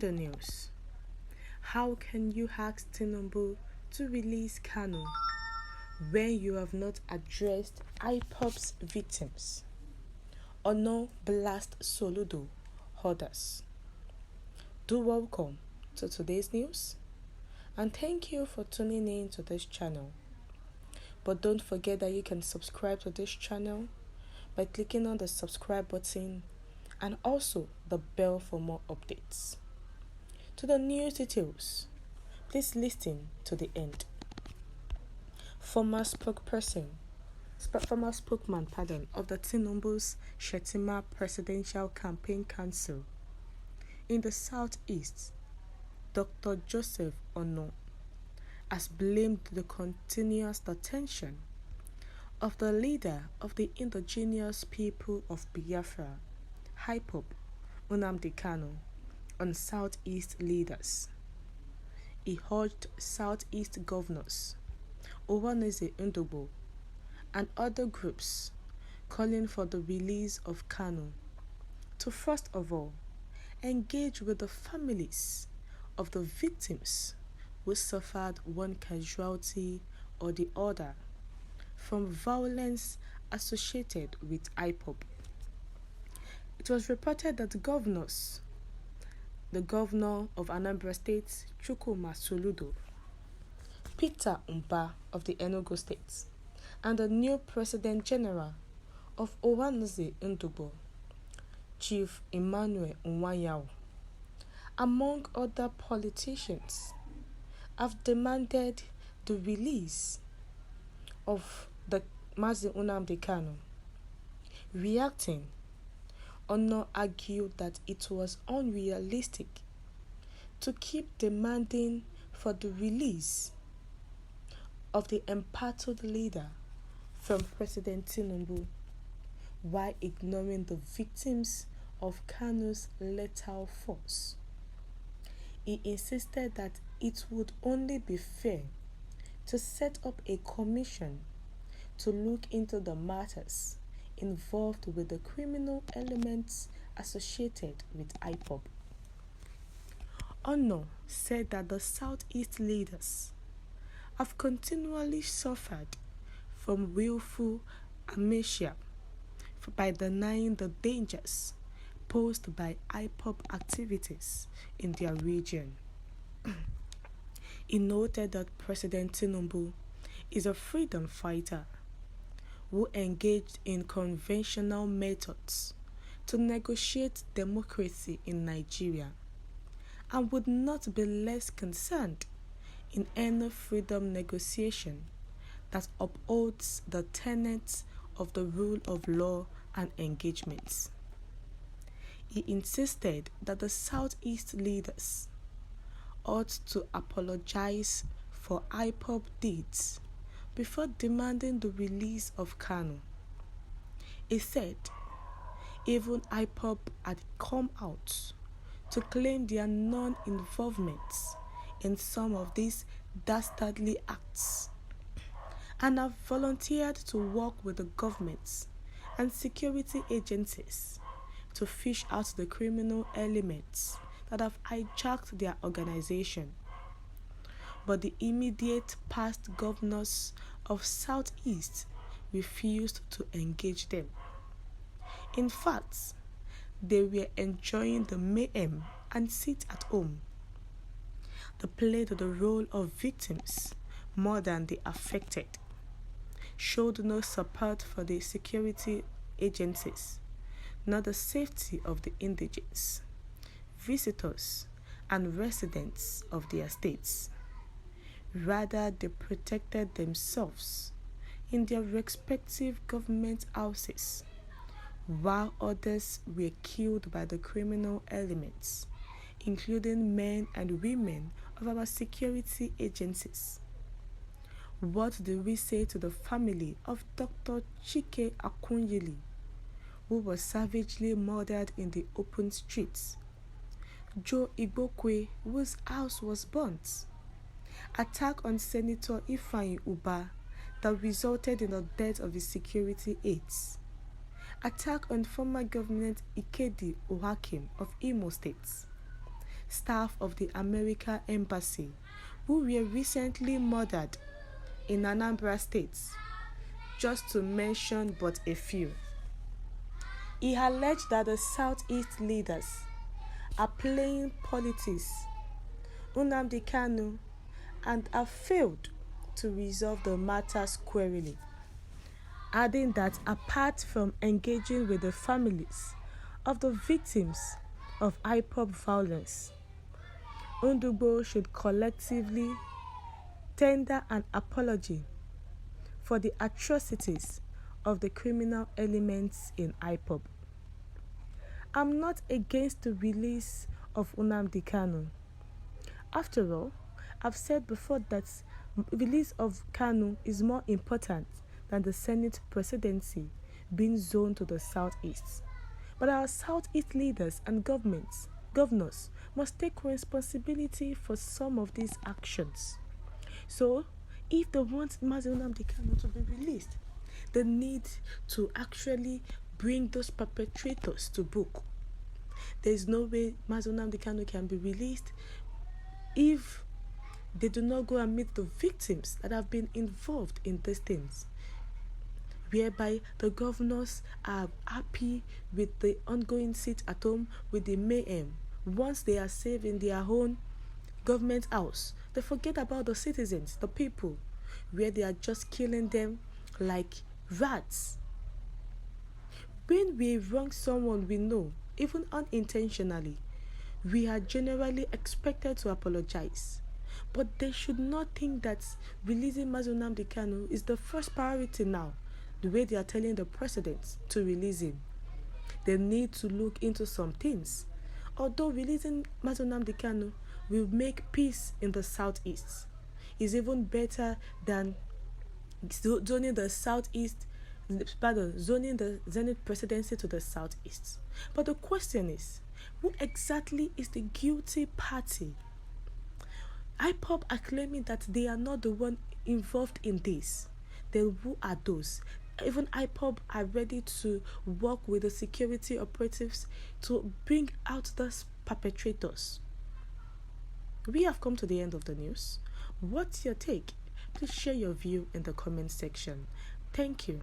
In the news, how can you ask Tinubu to release Kanu when you have not addressed IPOB's victims? Or no blast Soludo holders? Do welcome to today's news and thank you for tuning in to this channel. But don't forget that you can subscribe to this channel by clicking on the subscribe button and also the bell for more updates. To the news details, please listen to the end. Former spokesman of the Tinubu's Shettima Presidential Campaign Council in the Southeast, Dr. Joseph Ono, has blamed the continuous detention of the leader of the indigenous people of Biafra, IPOB, Nnamdi Kanu, on Southeast leaders. He urged Southeast governors, Çøñdītion, and other groups calling for the release of Kanu to first of all engage with the families of the victims who suffered one casualty or the other from violence associated with IPOB. It was reported that the governor of Anambra State, Chukwuma Soludo, Peter Mba of the Enugu State, and the new President General of Çøñdītion, Chief Emmanuel Nwanyao, among other politicians, have demanded the release of the Mazi Nnamdi Kanu. Reacting, Ono argued that it was unrealistic to keep demanding for the release of the embattled leader from President Tinubu while ignoring the victims of Kanu's lethal force. He insisted that it would only be fair to set up a commission to look into the matters involved with the criminal elements associated with IPOB. Ono said that the Southeast leaders have continually suffered from willful amnesia by denying the dangers posed by IPOB activities in their region. He noted that President Tinubu is a freedom fighter who engaged in conventional methods to negotiate democracy in Nigeria and would not be less concerned in any freedom negotiation that upholds the tenets of the rule of law and engagements. He insisted that the Southeast leaders ought to apologize for IPOB deeds before demanding the release of Kanu. He said even IPOB had come out to claim their non-involvement in some of these dastardly acts and have volunteered to work with the governments and security agencies to fish out the criminal elements that have hijacked their organization. But the immediate past governors of Southeast refused to engage them. In fact, they were enjoying the mayhem and sit at home. They played the role of victims more than the affected, showed no support for the security agencies, nor the safety of the indigents, visitors, and residents of their states. Rather, they protected themselves in their respective government houses, while others were killed by the criminal elements, including men and women of our security agencies. What do we say to the family of Dr. Chike Akunyili, who was savagely murdered in the open streets? Joe Igbokwe, whose house was burnt? Attack on Senator Ifeanyi Uba that resulted in the death of his security aides. Attack on former Governor Ikedi Uhakim of Imo State. staff of the American Embassy who were recently murdered in Anambra State, just to mention but a few. He alleged that the Southeast leaders are playing politics, Nnamdi Kanu, and have failed to resolve the matter squarely, adding that apart from engaging with the families of the victims of IPOB violence, Nnamdi should collectively tender an apology for the atrocities of the criminal elements in IPOB. I'm not against the release of Nnamdi Kanu. After all, I've said before that release of Kanu is more important than the Senate presidency being zoned to the Southeast. But our Southeast leaders and governors must take responsibility for some of these actions. So, if they want Mazi Nnamdi Kanu to be released, they need to actually bring those perpetrators to book. There is no way Mazi Nnamdi Kanu can be released if they do not go and meet the victims that have been involved in these things, whereby the governors are happy with the ongoing sit at home with the mayhem. Once they are safe in their own government house, they forget about the citizens, the people, where they are just killing them like rats. When we wrong someone we know, even unintentionally, we are generally expected to apologize. But they should not think that releasing Mazi Nnamdi Kanu is the first priority now, the way they are telling the president to release him. They need to look into some things. Although releasing Mazi Nnamdi Kanu will make peace in the Southeast, is even better than zoning the Zenith presidency to the Southeast. But the question is, who exactly is the guilty party? IPOB are claiming that they are not the one involved in this. Then who are those? Even IPOB are ready to work with the security operatives to bring out the perpetrators. We have come to the end of the news. What's your take? Please share your view in the comment section. Thank you.